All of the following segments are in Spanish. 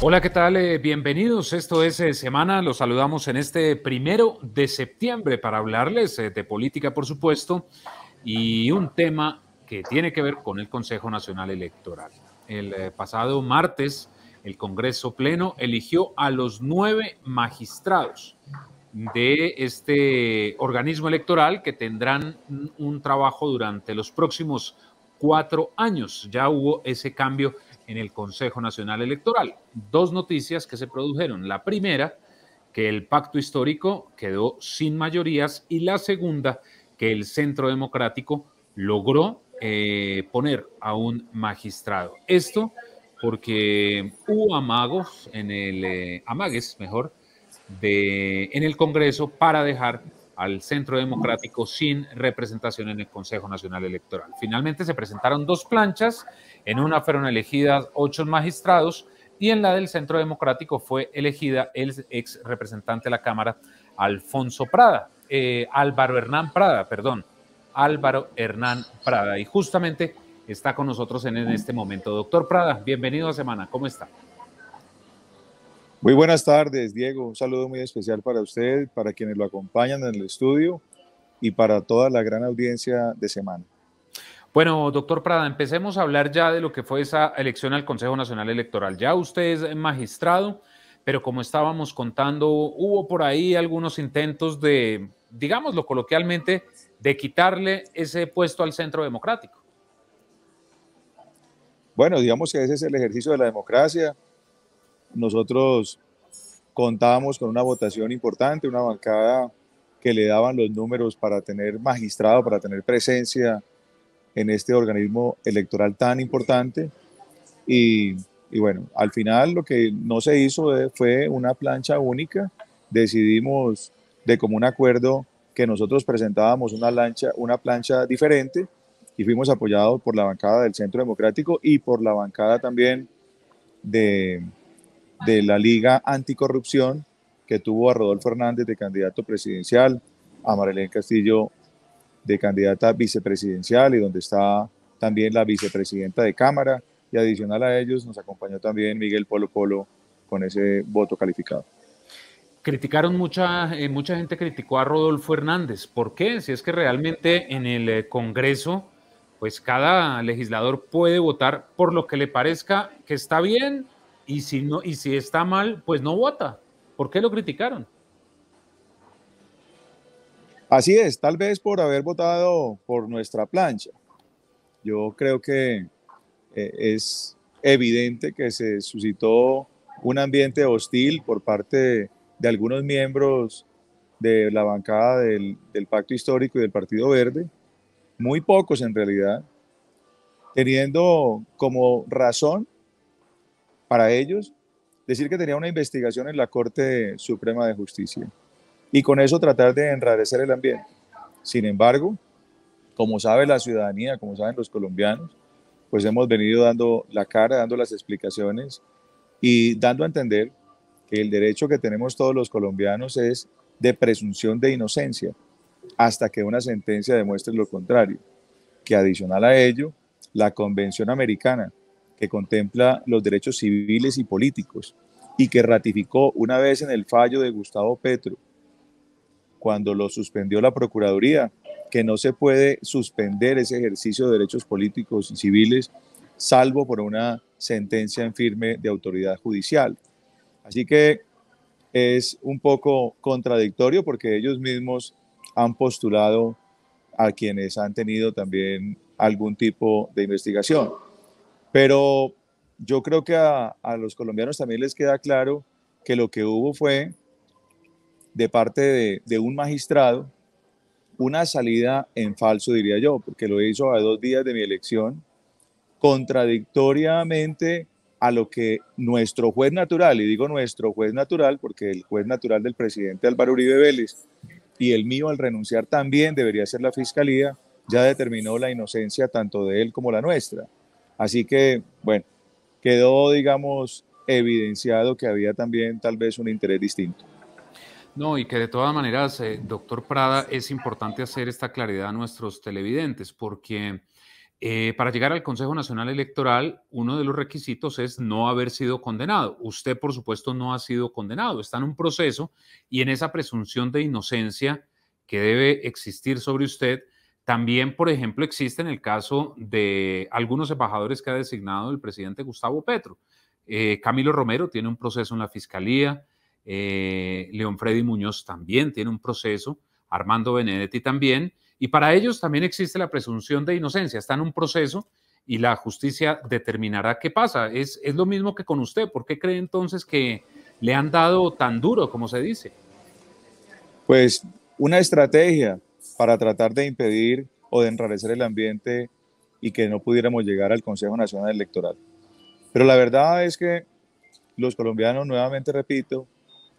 Hola, ¿qué tal? Bienvenidos. Esto es Semana. Los saludamos en este 1 de septiembre para hablarles de política, por supuesto, y un tema que tiene que ver con el Consejo Nacional Electoral. El pasado martes, el Congreso Pleno eligió a los 9 magistrados de este organismo electoral que tendrán un trabajo durante los próximos 4 años. Ya hubo ese cambio en el Consejo Nacional Electoral. Dos noticias que se produjeron. La primera, que el pacto histórico quedó sin mayorías, y la segunda, que el Centro Democrático logró poner a un magistrado. Esto porque hubo amagos en amagues, mejor, en el Congreso para dejar al Centro Democrático sin representación en el Consejo Nacional Electoral. Finalmente se presentaron dos planchas, en una fueron elegidas 8 magistrados y en la del Centro Democrático fue elegida el ex representante de la Cámara, Álvaro Hernán Prada, perdón, Álvaro Hernán Prada. Y justamente está con nosotros en este momento. Doctor Prada, bienvenido a Semana, ¿cómo está? Muy buenas tardes, Diego. Un saludo muy especial para usted, para quienes lo acompañan en el estudio y para toda la gran audiencia de Semana. Bueno, doctor Prada, empecemos a hablar ya de lo que fue esa elección al Consejo Nacional Electoral. Ya usted es magistrado, pero como estábamos contando, hubo por ahí algunos intentos de, digámoslo coloquialmente, de quitarle ese puesto al Centro Democrático. Bueno, digamos que ese es el ejercicio de la democracia. Nosotros contábamos con una votación importante, una bancada que le daban los números para tener magistrado, para tener presencia en este organismo electoral tan importante. Y, y bueno, al final lo que no se hizo fue una plancha única. Decidimos de común acuerdo que nosotros presentábamos una plancha diferente y fuimos apoyados por la bancada del Centro Democrático y por la bancada también de, de la Liga Anticorrupción, que tuvo a Rodolfo Hernández de candidato presidencial, a Marilén Castillo de candidata vicepresidencial, y donde está también la vicepresidenta de Cámara, y adicional a ellos nos acompañó también Miguel Polo Polo con ese voto calificado. Criticaron mucha gente criticó a Rodolfo Hernández. ¿Por qué? Si es que realmente en el Congreso, pues cada legislador puede votar por lo que le parezca que está bien, y si no, y si está mal, pues no vota. ¿Por qué lo criticaron? Así es, tal vez por haber votado por nuestra plancha. Yo creo que es evidente que se suscitó un ambiente hostil por parte de algunos miembros de la bancada del Pacto Histórico y del Partido Verde, muy pocos en realidad, teniendo como razón para ellos decir que tenía una investigación en la Corte Suprema de Justicia y con eso tratar de enrarecer el ambiente. Sin embargo, como sabe la ciudadanía, como saben los colombianos, pues hemos venido dando la cara, dando las explicaciones y dando a entender que el derecho que tenemos todos los colombianos es de presunción de inocencia hasta que una sentencia demuestre lo contrario, que adicional a ello, la Convención Americana, que contempla los derechos civiles y políticos y que ratificó una vez en el fallo de Gustavo Petro, cuando lo suspendió la Procuraduría, que no se puede suspender ese ejercicio de derechos políticos y civiles salvo por una sentencia en firme de autoridad judicial. Así que es un poco contradictorio porque ellos mismos han postulado a quienes han tenido también algún tipo de investigación. Pero yo creo que a los colombianos también les queda claro que lo que hubo fue, de parte de un magistrado, una salida en falso, diría yo, porque lo hizo a 2 días de mi elección, contradictoriamente a lo que nuestro juez natural, y digo nuestro juez natural porque el juez natural del presidente Álvaro Uribe Vélez y el mío al renunciar también debería ser la fiscalía, ya determinó la inocencia tanto de él como la nuestra. Así que, bueno, quedó, digamos, evidenciado que había también tal vez un interés distinto. No, y que de todas maneras, doctor Prada, es importante hacer esta claridad a nuestros televidentes, porque Para llegar al Consejo Nacional Electoral, uno de los requisitos es no haber sido condenado. Usted, por supuesto, no ha sido condenado, está en un proceso y en esa presunción de inocencia que debe existir sobre usted, también, por ejemplo, existe en el caso de algunos embajadores que ha designado el presidente Gustavo Petro. Camilo Romero tiene un proceso en la Fiscalía, León Freddy Muñoz también tiene un proceso, Armando Benedetti también, y para ellos también existe la presunción de inocencia, está en un proceso y la justicia determinará qué pasa. Es lo mismo que con usted. ¿Por qué cree entonces que le han dado tan duro, como se dice? Pues una estrategia para tratar de impedir o de enrarecer el ambiente y que no pudiéramos llegar al Consejo Nacional Electoral. Pero la verdad es que los colombianos, nuevamente repito,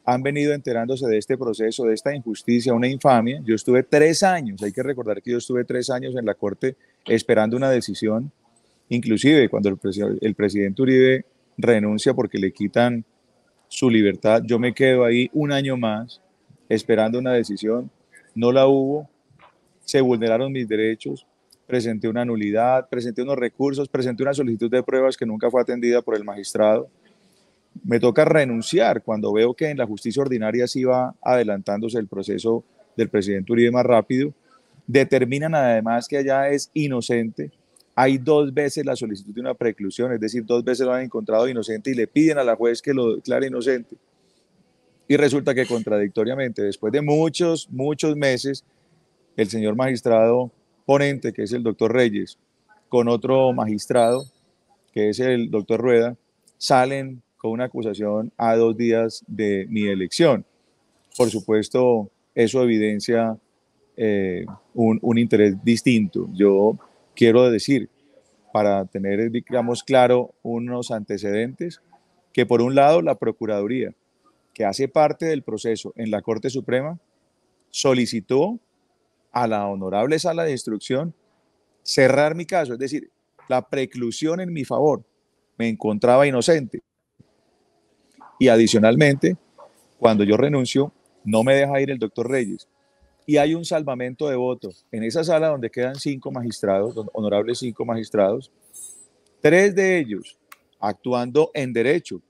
han venido enterándose de este proceso, de esta injusticia, una infamia. Yo estuve 3 años, hay que recordar que yo estuve 3 años en la Corte esperando una decisión, inclusive cuando el presidente Uribe renuncia porque le quitan su libertad, yo me quedo ahí un año más esperando una decisión, no la hubo, se vulneraron mis derechos, presenté una nulidad, presenté unos recursos, presenté una solicitud de pruebas que nunca fue atendida por el magistrado. Me toca renunciar cuando veo que en la justicia ordinaria sí va adelantándose el proceso del presidente Uribe más rápido. Determinan además que allá es inocente. Hay 2 veces la solicitud de una preclusión, es decir, 2 veces lo han encontrado inocente y le piden a la juez que lo declare inocente. Y resulta que contradictoriamente, después de muchos, muchos meses, el señor magistrado ponente, que es el doctor Reyes, con otro magistrado, que es el doctor Rueda, salen con una acusación a 2 días de mi elección. Por supuesto, eso evidencia un interés distinto. Yo quiero decir, para tener, digamos, claro unos antecedentes, que por un lado la Procuraduría, que hace parte del proceso en la Corte Suprema, solicitó a la honorable sala de instrucción cerrar mi caso, es decir, la preclusión en mi favor. Me encontraba inocente. Y adicionalmente, cuando yo renuncio, no me deja ir el doctor Reyes. Y hay un salvamento de votos. En esa sala donde quedan 5 magistrados, honorables 5 magistrados, 3 de ellos, actuando en derecho,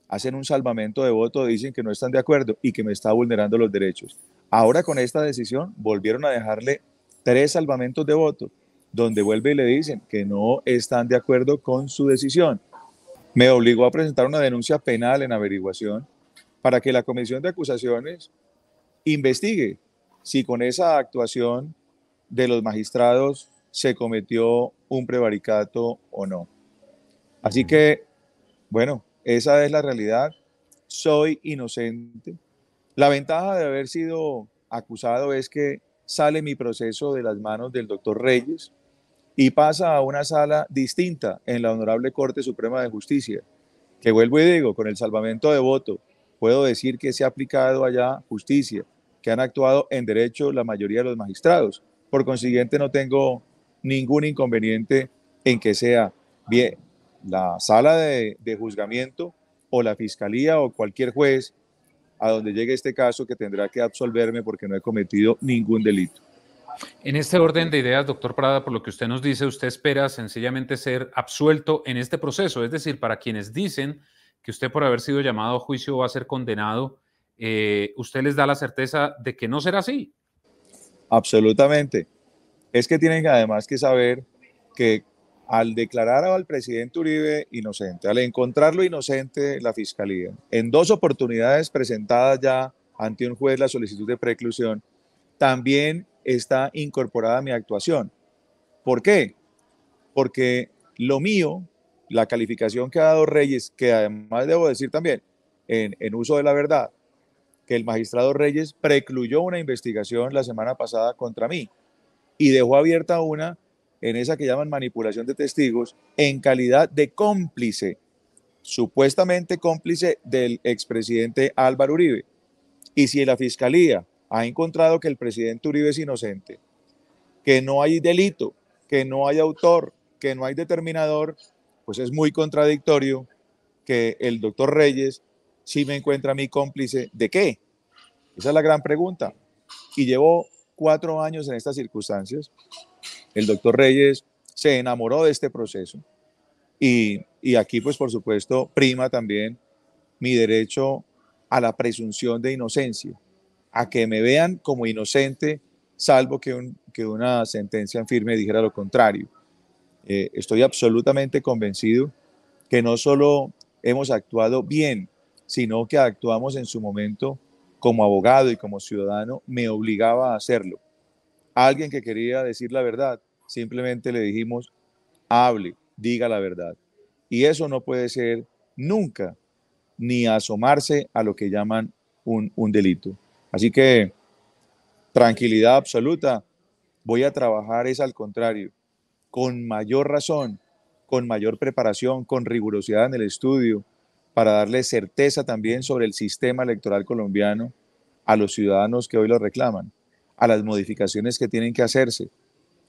hacen un salvamento de voto, dicen que no están de acuerdo y que me está vulnerando los derechos. Ahora con esta decisión volvieron a dejarle 3 salvamentos de voto, donde vuelve y le dicen que no están de acuerdo con su decisión. Me obligó a presentar una denuncia penal en averiguación para que la Comisión de Acusaciones investigue si con esa actuación de los magistrados se cometió un prevaricato o no. Así que, bueno, esa es la realidad. Soy inocente. La ventaja de haber sido acusado es que sale mi proceso de las manos del doctor Reyes y pasa a una sala distinta en la Honorable Corte Suprema de Justicia, que vuelvo y digo, con el salvamento de voto, puedo decir que se ha aplicado allá justicia, que han actuado en derecho la mayoría de los magistrados. Por consiguiente, no tengo ningún inconveniente en que sea bien la sala de juzgamiento o la fiscalía o cualquier juez a donde llegue este caso que tendrá que absolverme porque no he cometido ningún delito. En este orden de ideas, doctor Prada, por lo que usted nos dice, usted espera sencillamente ser absuelto en este proceso. Es decir, para quienes dicen que usted por haber sido llamado a juicio va a ser condenado, usted les da la certeza de que no será así. Absolutamente. Es que tienen además que saber que al declarar al presidente Uribe inocente, al encontrarlo inocente la fiscalía, en 2 oportunidades presentadas ya ante un juez la solicitud de preclusión, también está incorporada mi actuación. ¿Por qué? Porque lo mío, la calificación que ha dado Reyes, que además debo decir también, en uso de la verdad, que el magistrado Reyes precluyó una investigación la semana pasada contra mí y dejó abierta una en esa que llaman manipulación de testigos en calidad de cómplice, supuestamente cómplice del expresidente Álvaro Uribe. Y si la fiscalía ha encontrado que el presidente Uribe es inocente, que no hay delito, que no hay autor, que no hay determinador, pues es muy contradictorio que el doctor Reyes sí me encuentra a mí cómplice de qué. Esa es la gran pregunta. Y llevo 4 años en estas circunstancias. El doctor Reyes se enamoró de este proceso y aquí pues por supuesto prima también mi derecho a la presunción de inocencia, a que me vean como inocente, salvo que una sentencia en firme dijera lo contrario. Estoy absolutamente convencido que no solo hemos actuado bien, sino que actuamos en su momento como abogado y como ciudadano, me obligaba a hacerlo. A alguien que quería decir la verdad, simplemente le dijimos, hable, diga la verdad. Y eso no puede ser nunca ni asomarse a lo que llaman un delito. Así que tranquilidad absoluta, voy a trabajar es al contrario, con mayor razón, con mayor preparación, con rigurosidad en el estudio, para darle certeza también sobre el sistema electoral colombiano a los ciudadanos que hoy lo reclaman, a las modificaciones que tienen que hacerse.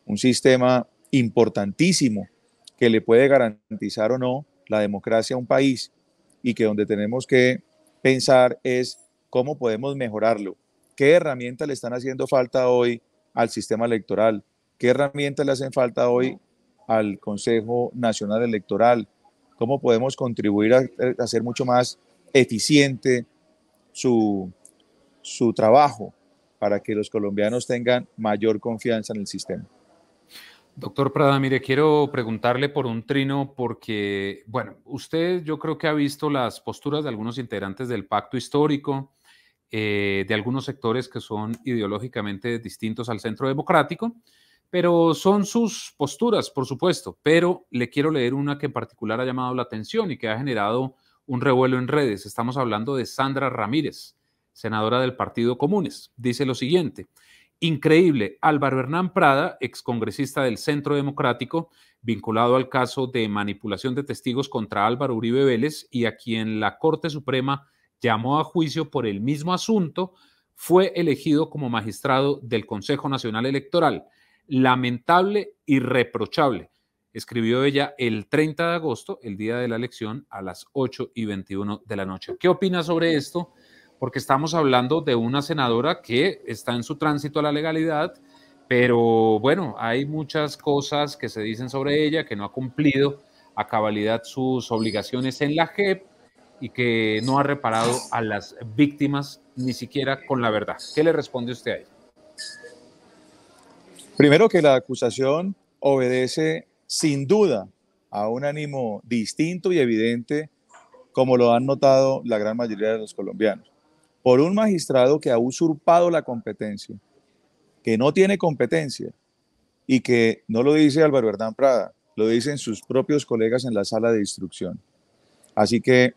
Un sistema importantísimo que le puede garantizar o no la democracia a un país y que donde tenemos que pensar es cómo podemos mejorarlo. ¿Qué herramientas le están haciendo falta hoy al sistema electoral? ¿Qué herramientas le hacen falta hoy al Consejo Nacional Electoral? ¿Cómo podemos contribuir a hacer mucho más eficiente su, su trabajo para que los colombianos tengan mayor confianza en el sistema? Doctor Prada, mire, quiero preguntarle por un trino porque, bueno, usted yo creo que ha visto las posturas de algunos integrantes del pacto histórico, de algunos sectores que son ideológicamente distintos al centro democrático, pero son sus posturas, por supuesto, pero le quiero leer una que en particular ha llamado la atención y que ha generado un revuelo en redes. Estamos hablando de Sandra Ramírez, senadora del Partido Comunes. Dice lo siguiente: increíble, Álvaro Hernán Prada, excongresista del Centro Democrático, vinculado al caso de manipulación de testigos contra Álvaro Uribe Vélez y a quien la Corte Suprema llamó a juicio por el mismo asunto, fue elegido como magistrado del Consejo Nacional Electoral. Lamentable y reprochable, escribió ella el 30 de agosto, el día de la elección, a las 8:21 de la noche. ¿Qué opina sobre esto? Porque estamos hablando de una senadora que está en su tránsito a la legalidad, pero bueno, hay muchas cosas que se dicen sobre ella, que no ha cumplido a cabalidad sus obligaciones en la JEP y que no ha reparado a las víctimas ni siquiera con la verdad. ¿Qué le responde usted a ella? Primero que la acusación obedece sin duda a un ánimo distinto y evidente, como lo han notado la gran mayoría de los colombianos, por un magistrado que ha usurpado la competencia, que no tiene competencia y que no lo dice Álvaro Hernán Prada, lo dicen sus propios colegas en la sala de instrucción. Así que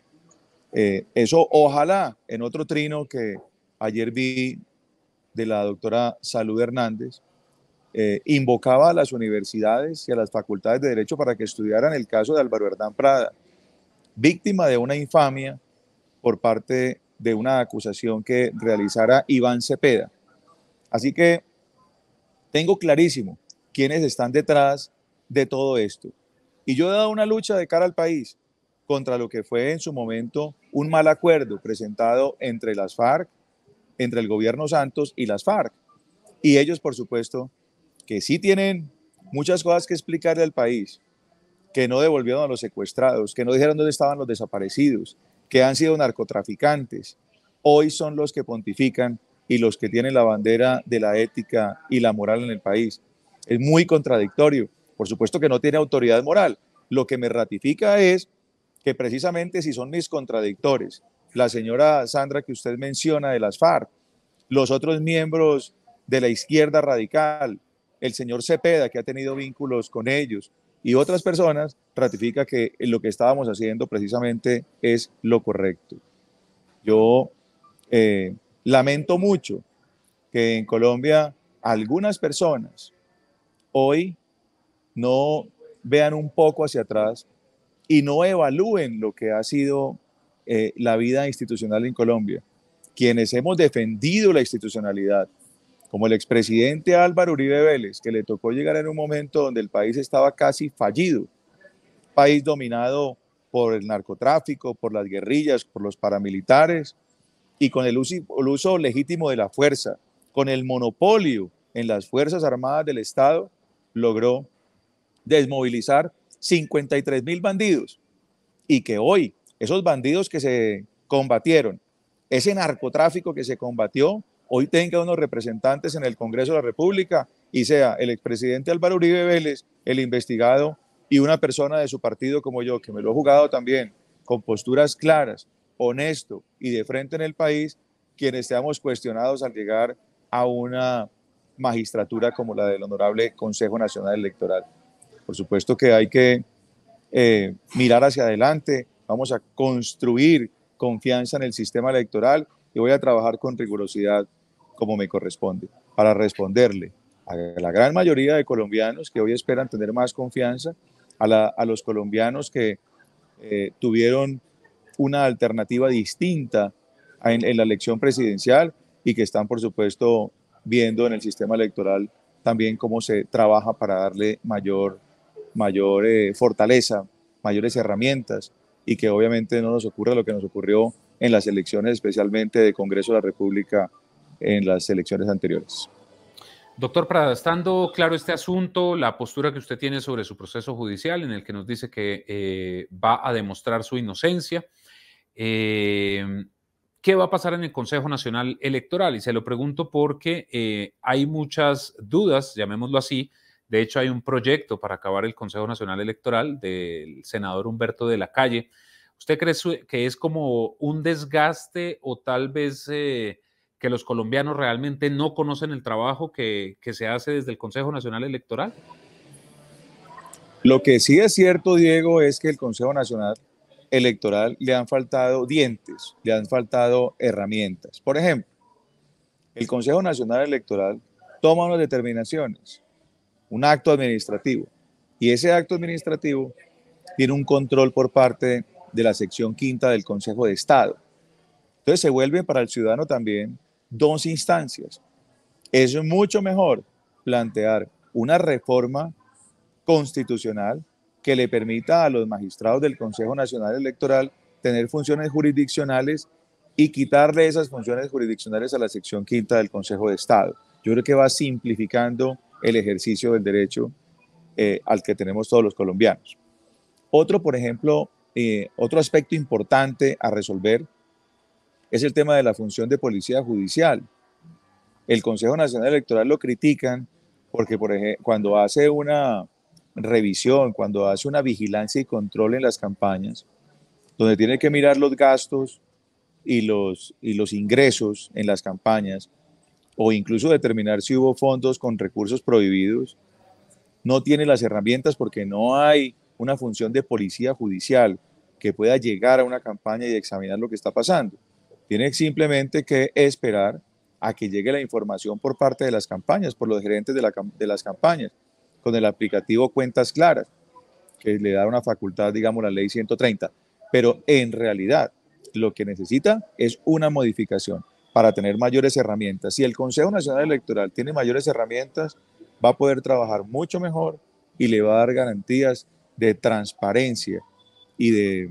eso ojalá en otro trino que ayer vi de la doctora Salud Hernández, invocaba a las universidades y a las facultades de Derecho para que estudiaran el caso de Álvaro Hernán Prada, víctima de una infamia por parte de una acusación que realizara Iván Cepeda. Así que tengo clarísimo quiénes están detrás de todo esto. Y yo he dado una lucha de cara al país contra lo que fue en su momento un mal acuerdo presentado entre las FARC, entre el gobierno Santos y las FARC. Y ellos, por supuesto, que sí tienen muchas cosas que explicarle al país, que no devolvieron a los secuestrados, que no dijeron dónde estaban los desaparecidos, que han sido narcotraficantes, hoy son los que pontifican y los que tienen la bandera de la ética y la moral en el país. Es muy contradictorio. Por supuesto que no tiene autoridad moral. Lo que me ratifica es que precisamente si son mis contradictores, la señora Sandra que usted menciona de las FARC, los otros miembros de la izquierda radical, el señor Cepeda, que ha tenido vínculos con ellos, y otras personas, ratifica que lo que estábamos haciendo precisamente es lo correcto. Yo lamento mucho que en Colombia algunas personas hoy no vean un poco hacia atrás y no evalúen lo que ha sido la vida institucional en Colombia. Quienes hemos defendido la institucionalidad, como el expresidente Álvaro Uribe Vélez, que le tocó llegar en un momento donde el país estaba casi fallido, país dominado por el narcotráfico, por las guerrillas, por los paramilitares y con el uso legítimo de la fuerza, con el monopolio en las Fuerzas Armadas del Estado, logró desmovilizar 53.000 bandidos y que hoy esos bandidos que se combatieron, ese narcotráfico que se combatió, hoy tenga unos representantes en el Congreso de la República y sea el expresidente Álvaro Uribe Vélez el investigado y una persona de su partido como yo, que me lo he jugado también, con posturas claras, honesto y de frente en el país, quienes seamos cuestionados al llegar a una magistratura como la del Honorable Consejo Nacional Electoral. Por supuesto que hay que mirar hacia adelante, vamos a construir confianza en el sistema electoral y voy a trabajar con rigurosidad como me corresponde para responderle a la gran mayoría de colombianos que hoy esperan tener más confianza, a los colombianos que tuvieron una alternativa distinta en la elección presidencial y que están, por supuesto, viendo en el sistema electoral también cómo se trabaja para darle mayor fortaleza, mayores herramientas y que obviamente no nos ocurra lo que nos ocurrió en las elecciones, especialmente de Congreso de la República en las elecciones anteriores. Doctor Prada, estando claro este asunto, la postura que usted tiene sobre su proceso judicial, en el que nos dice que va a demostrar su inocencia, ¿qué va a pasar en el Consejo Nacional Electoral? Y se lo pregunto porque hay muchas dudas, llamémoslo así. De hecho, hay un proyecto para acabar el Consejo Nacional Electoral del senador Humberto de la Calle. ¿Usted cree que es como un desgaste o tal vez que los colombianos realmente no conocen el trabajo que se hace desde el Consejo Nacional Electoral? Lo que sí es cierto, Diego, es que el Consejo Nacional Electoral le han faltado dientes, le han faltado herramientas. Por ejemplo, el Consejo Nacional Electoral toma unas determinaciones, un acto administrativo, y ese acto administrativo tiene un control por parte de la sección quinta del Consejo de Estado. Entonces se vuelven para el ciudadano también dos instancias. Es mucho mejor plantear una reforma constitucional que le permita a los magistrados del Consejo Nacional Electoral tener funciones jurisdiccionales y quitarle esas funciones jurisdiccionales a la sección quinta del Consejo de Estado. Yo creo que va simplificando el ejercicio del derecho al que tenemos todos los colombianos. Otro, por ejemplo, otro aspecto importante a resolver es el tema de la función de policía judicial. El Consejo Nacional Electoral lo critican porque, por ejemplo, cuando hace una revisión, cuando hace una vigilancia y control en las campañas, donde tiene que mirar los gastos y los ingresos en las campañas, o incluso determinar si hubo fondos con recursos prohibidos, no tiene las herramientas porque no hay una función de policía judicial que pueda llegar a una campaña y examinar lo que está pasando. Tiene simplemente que esperar a que llegue la información por parte de las campañas, por los gerentes de las campañas, con el aplicativo Cuentas Claras, que le da una facultad, digamos, la ley 130. Pero en realidad lo que necesita es una modificación para tener mayores herramientas. Si el Consejo Nacional Electoral tiene mayores herramientas, va a poder trabajar mucho mejor y le va a dar garantías de transparencia y de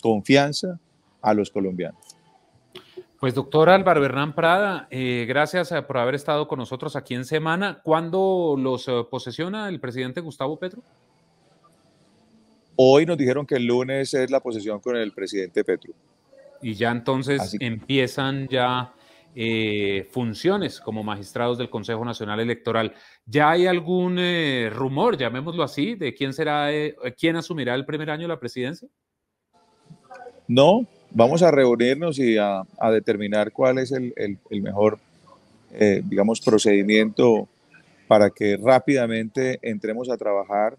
confianza a los colombianos. Pues doctor Álvaro Hernán Prada, gracias por haber estado con nosotros aquí en Semana. ¿Cuándo los posesiona el presidente Gustavo Petro? Hoy nos dijeron que el lunes es la posesión con el presidente Petro. Y ya entonces Así empiezan ya funciones como magistrados del Consejo Nacional Electoral. ¿Ya hay algún rumor, llamémoslo así, de quién será, quién asumirá el primer año de la presidencia? No, vamos a reunirnos y a determinar cuál es el mejor, digamos, procedimiento para que rápidamente entremos a trabajar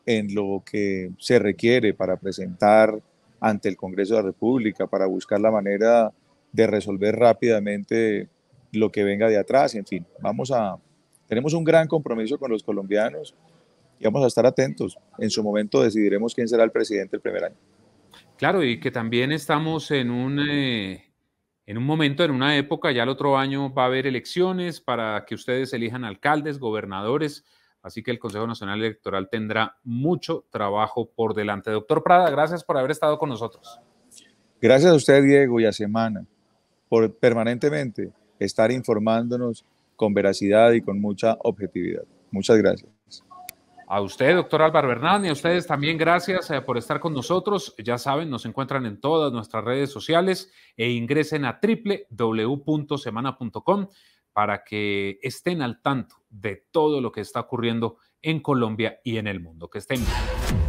en lo que se requiere para presentar ante el Congreso de la República, para buscar la manera de resolver rápidamente lo que venga de atrás. En fin, tenemos un gran compromiso con los colombianos y vamos a estar atentos. En su momento decidiremos quién será el presidente el primer año. Claro, y que también estamos en un momento, en una época, ya el otro año va a haber elecciones para que ustedes elijan alcaldes, gobernadores, así que el Consejo Nacional Electoral tendrá mucho trabajo por delante. Doctor Prada, gracias por haber estado con nosotros. Gracias a usted, Diego, y a Semana, por permanentemente estar informándonos con veracidad y con mucha objetividad. Muchas gracias. A usted, doctor Álvaro Hernán, y a ustedes también gracias por estar con nosotros. Ya saben, nos encuentran en todas nuestras redes sociales e ingresen a www.semana.com para que estén al tanto de todo lo que está ocurriendo en Colombia y en el mundo. Que estén bien.